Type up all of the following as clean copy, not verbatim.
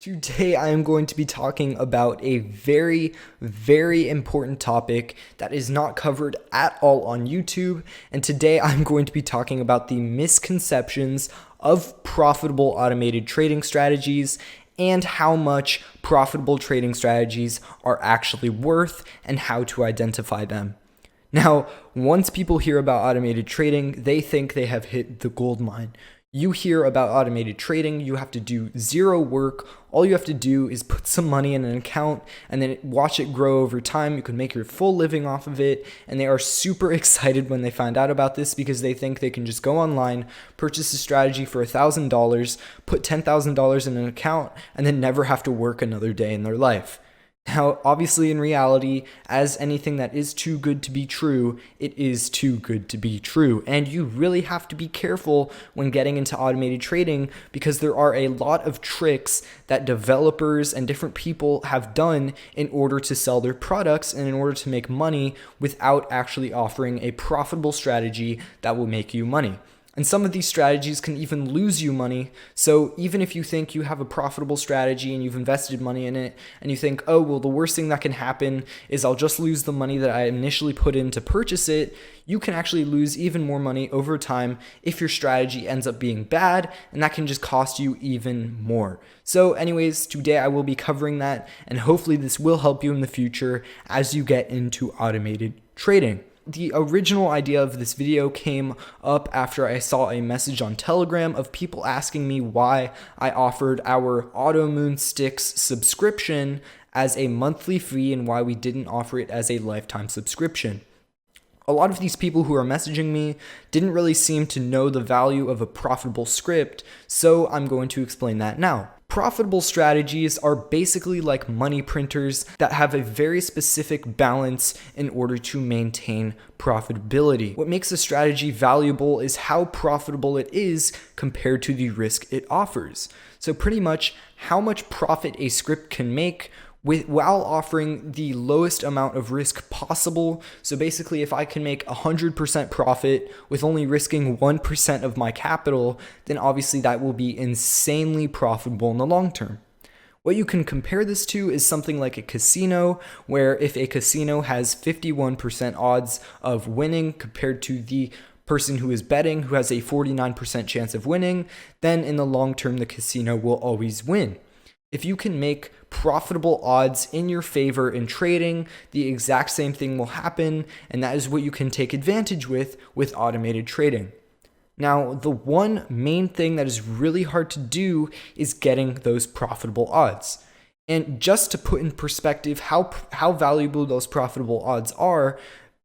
Today, I am going to be talking about a very, very important topic that is not covered at all on YouTube. And today, I'm going to be talking about the misconceptions of profitable automated trading strategies and how much profitable trading strategies are actually worth and how to identify them. Now, once people hear about automated trading, they think they have hit the gold mine. You hear about automated trading, you have to do zero work. All you have to do is put some money in an account and then watch it grow over time. You can make your full living off of it. And they are super excited when they find out about this because they think they can just go online, purchase a strategy for $1,000, put $10,000 in an account, and then never have to work another day in their life. Now, obviously, in reality, as anything that is too good to be true, it is too good to be true. And you really have to be careful when getting into automated trading because there are a lot of tricks that developers and different people have done in order to sell their products and in order to make money without actually offering a profitable strategy that will make you money. And some of these strategies can even lose you money. So even if you think you have a profitable strategy and you've invested money in it and you think, oh, well, the worst thing that can happen is I'll just lose the money that I initially put in to purchase it, you can actually lose even more money over time if your strategy ends up being bad, and that can just cost you even more. So anyways, today I will be covering that, and hopefully this will help you in the future as you get into automated trading. The original idea of this video came up after I saw a message on Telegram of people asking me why I offered our Auto Moon Sticks subscription as a monthly fee and why we didn't offer it as a lifetime subscription. A lot of these people who are messaging me didn't really seem to know the value of a profitable script, so I'm going to explain that now. Profitable strategies are basically like money printers that have a very specific balance in order to maintain profitability. What makes a strategy valuable is how profitable it is compared to the risk it offers. So pretty much how much profit a script can make while offering the lowest amount of risk possible. So basically, if I can make 100% profit with only risking 1% of my capital, then obviously that will be insanely profitable in the long term. What you can compare this to is something like a casino, where if a casino has 51% odds of winning compared to the person who is betting who has a 49% chance of winning, then in the long term, the casino will always win. If you can make profitable odds in your favor in trading, the exact same thing will happen, and that is what you can take advantage with automated trading. Now, the one main thing that is really hard to do is getting those profitable odds. And just to put in perspective how valuable those profitable odds are,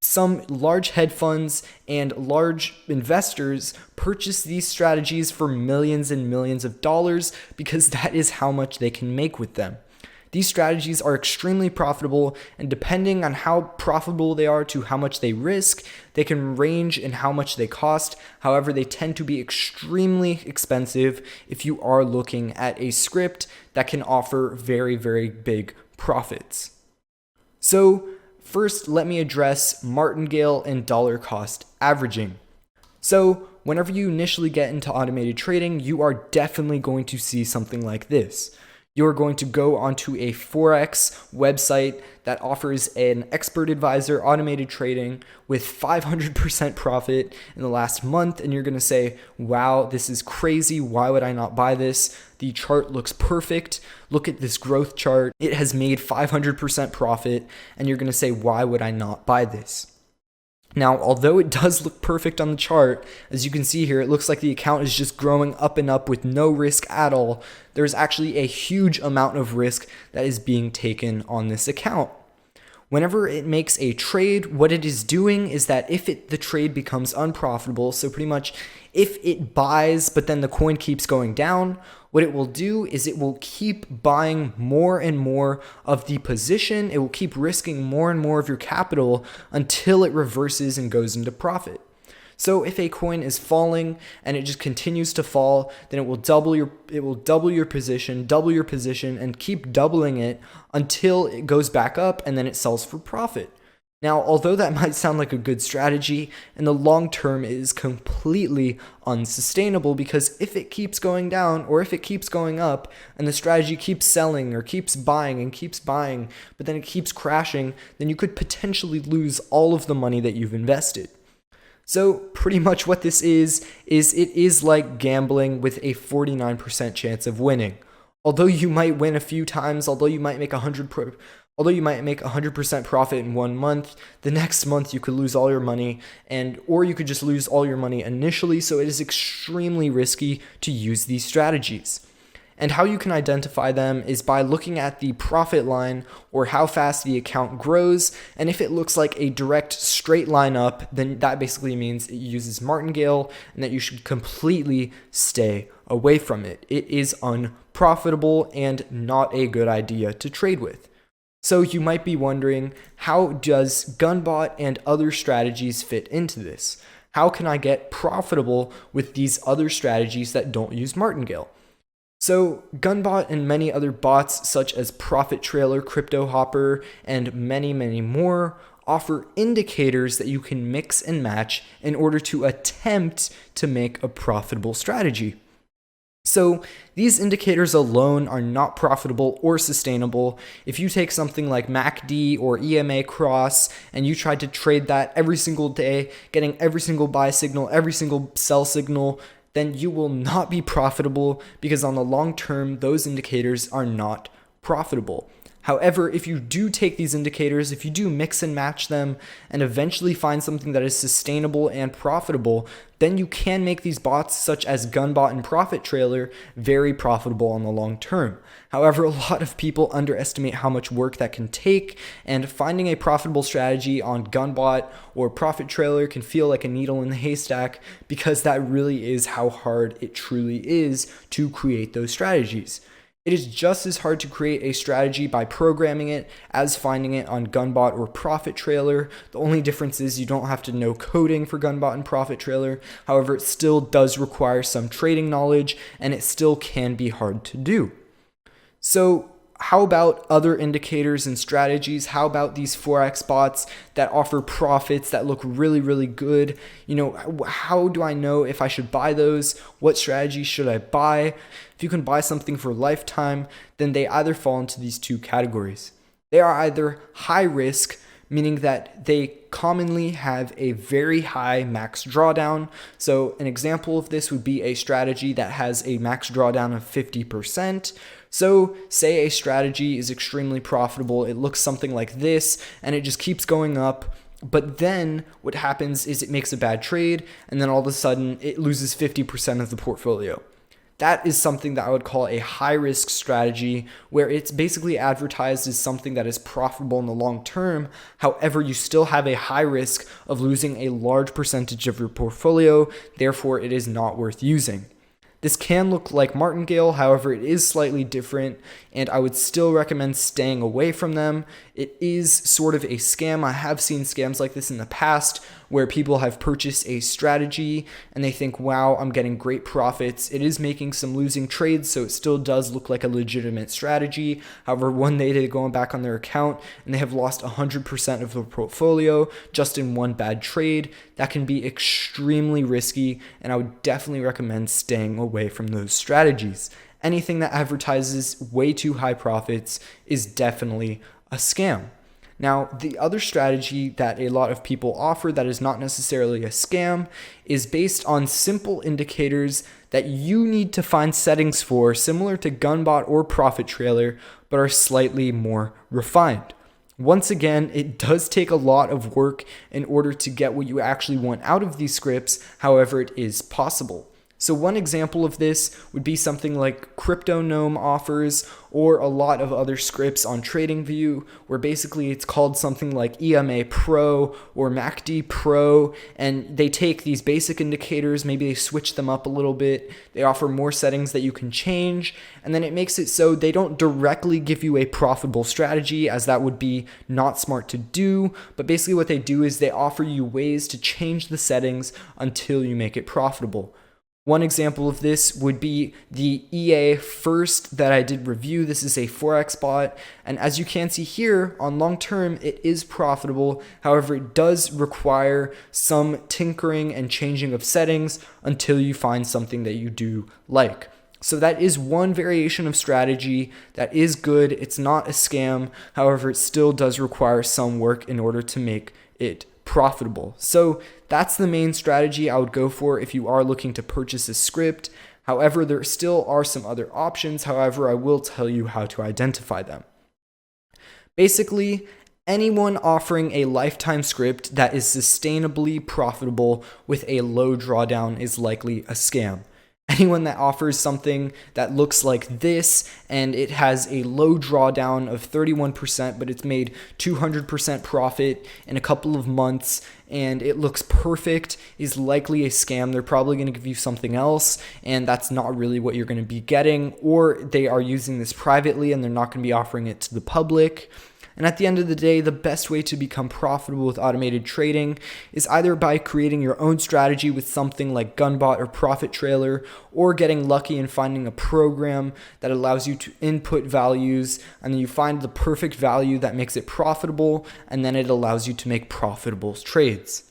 some large hedge funds and large investors purchase these strategies for millions and millions of dollars because that is how much they can make with them. These strategies are extremely profitable, and depending on how profitable they are to how much they risk, they can range in how much they cost. However, they tend to be extremely expensive if you are looking at a script that can offer very, very big profits. So, first, let me address martingale and dollar cost averaging. So, whenever you initially get into automated trading, you are definitely going to see something like this. You're going to go onto a Forex website that offers an expert advisor automated trading with 500% profit in the last month, and you're going to say, wow, this is crazy. Why would I not buy this? The chart looks perfect. Look at this growth chart. It has made 500% profit, and you're going to say, why would I not buy this? Now, although it does look perfect on the chart, as you can see here, it looks like the account is just growing up and up with no risk at all. There's actually a huge amount of risk that is being taken on this account. Whenever it makes a trade, what it is doing is that if the trade becomes unprofitable, so pretty much if it buys but then the coin keeps going down, what it will do is it will keep buying more and more of the position. It will keep risking more and more of your capital until it reverses and goes into profit. So if a coin is falling and it just continues to fall, then it will double your position, and keep doubling it until it goes back up and then it sells for profit. Now, although that might sound like a good strategy, in the long term it is completely unsustainable, because if it keeps going down or if it keeps going up and the strategy keeps selling or keeps buying and keeps buying, but then it keeps crashing, then you could potentially lose all of the money that you've invested. So pretty much what this is it is like gambling with a 49% chance of winning. Although you might win a few times, although you might make 100% profit in 1 month, the next month you could lose all your money, or you could just lose all your money initially. So it is extremely risky to use these strategies. And how you can identify them is by looking at the profit line, or how fast the account grows. And if it looks like a direct straight line up, then that basically means it uses Martingale and that you should completely stay away from it. It is unprofitable and not a good idea to trade with. So you might be wondering, how does Gunbot and other strategies fit into this? How can I get profitable with these other strategies that don't use Martingale? So Gunbot and many other bots such as Profit Trailer, Crypto Hopper, and many, many more offer indicators that you can mix and match in order to attempt to make a profitable strategy. So these indicators alone are not profitable or sustainable. If you take something like MACD or EMA cross and you try to trade that every single day, getting every single buy signal, every single sell signal, then you will not be profitable, because on the long term, those indicators are not profitable. However, if you do take these indicators, if you do mix and match them and eventually find something that is sustainable and profitable, then you can make these bots such as Gunbot and Profit Trailer very profitable on the long term. However, a lot of people underestimate how much work that can take, and finding a profitable strategy on Gunbot or Profit Trailer can feel like a needle in the haystack, because that really is how hard it truly is to create those strategies. It is just as hard to create a strategy by programming it as finding it on Gunbot or Profit Trailer. The only difference is you don't have to know coding for Gunbot and Profit Trailer. However, it still does require some trading knowledge, and it still can be hard to do. So how about other indicators and strategies? How about these Forex bots that offer profits that look really, really good? How do I know if I should buy those? What strategy should I buy? If you can buy something for lifetime, then they either fall into these two categories. They are either high risk, meaning that they commonly have a very high max drawdown. So an example of this would be a strategy that has a max drawdown of 50%. So say a strategy is extremely profitable, it looks something like this, and it just keeps going up. But then what happens is it makes a bad trade, and then all of a sudden it loses 50% of the portfolio. That is something that I would call a high-risk strategy, where it's basically advertised as something that is profitable in the long term. However, you still have a high risk of losing a large percentage of your portfolio. Therefore, it is not worth using. This can look like Martingale, however, it is slightly different, and I would still recommend staying away from them. It is sort of a scam. I have seen scams like this in the past, where people have purchased a strategy and they think, wow, I'm getting great profits. It is making some losing trades, so it still does look like a legitimate strategy. However, one day they go back on their account and they have lost 100% of their portfolio just in one bad trade. That can be extremely risky, and I would definitely recommend staying away from those strategies. Anything that advertises way too high profits is definitely a scam. Now, the other strategy that a lot of people offer that is not necessarily a scam is based on simple indicators that you need to find settings for, similar to Gunbot or Profit Trailer, but are slightly more refined. Once again, it does take a lot of work in order to get what you actually want out of these scripts. However, it is possible. So one example of this would be something like Crypto Gnome offers, or a lot of other scripts on TradingView, where basically it's called something like EMA Pro or MACD Pro, and they take these basic indicators, maybe they switch them up a little bit, they offer more settings that you can change, and then it makes it so they don't directly give you a profitable strategy, as that would be not smart to do, but basically what they do is they offer you ways to change the settings until you make it profitable. One example of this would be the EA First that I did review. This is a Forex bot, and as you can see here, on long term, it is profitable. However, it does require some tinkering and changing of settings until you find something that you do like. So that is one variation of strategy that is good. It's not a scam. However, it still does require some work in order to make it profitable. So that's the main strategy I would go for if you are looking to purchase a script. However, there still are some other options. However, I will tell you how to identify them. Basically, anyone offering a lifetime script that is sustainably profitable with a low drawdown is likely a scam. Anyone that offers something that looks like this and it has a low drawdown of 31%, but it's made 200% profit in a couple of months and it looks perfect is likely a scam. They're probably going to give you something else and that's not really what you're going to be getting, or they are using this privately and they're not going to be offering it to the public. And at the end of the day, the best way to become profitable with automated trading is either by creating your own strategy with something like Gunbot or Profit Trailer, or getting lucky and finding a program that allows you to input values and then you find the perfect value that makes it profitable, and then it allows you to make profitable trades.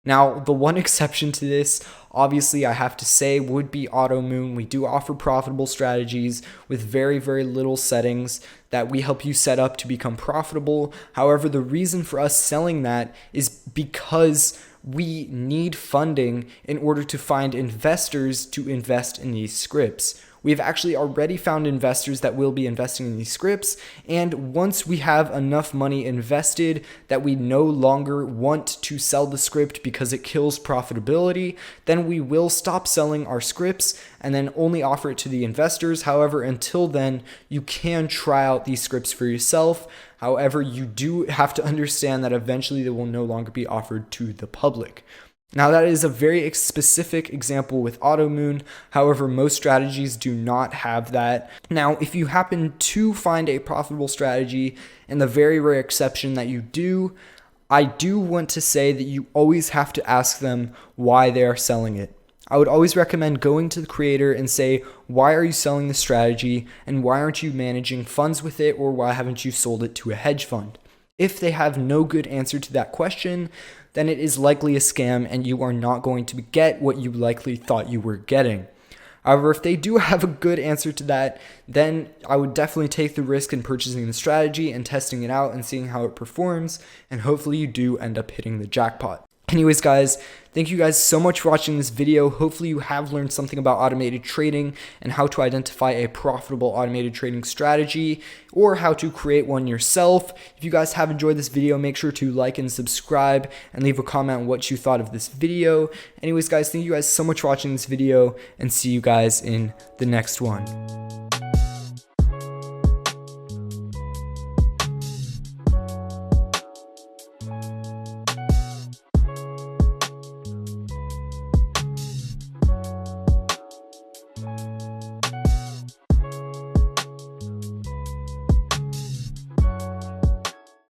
Now, the one exception to this, obviously, I have to say, would be AutoMoon. We do offer profitable strategies with very, very little settings that we help you set up to become profitable. However, the reason for us selling that is because we need funding in order to find investors to invest in these scripts. We've actually already found investors that will be investing in these scripts, and once we have enough money invested that we no longer want to sell the script because it kills profitability, then we will stop selling our scripts and then only offer it to the investors. However, until then, you can try out these scripts for yourself. However, you do have to understand that eventually they will no longer be offered to the public. Now, that is a very specific example with AutoMoon. However, most strategies do not have that. Now, if you happen to find a profitable strategy, and the very rare exception that you do, I do want to say that you always have to ask them why they are selling it. I would always recommend going to the creator and say, why are you selling this strategy, and why aren't you managing funds with it, or why haven't you sold it to a hedge fund? If they have no good answer to that question, then it is likely a scam and you are not going to get what you likely thought you were getting. However, if they do have a good answer to that, then I would definitely take the risk in purchasing the strategy and testing it out and seeing how it performs, and hopefully you do end up hitting the jackpot. Anyways, guys, thank you guys so much for watching this video. Hopefully you have learned something about automated trading and how to identify a profitable automated trading strategy, or how to create one yourself. If you guys have enjoyed this video, make sure to like and subscribe and leave a comment on what you thought of this video. Anyways, guys, thank you guys so much for watching this video, and see you guys in the next one.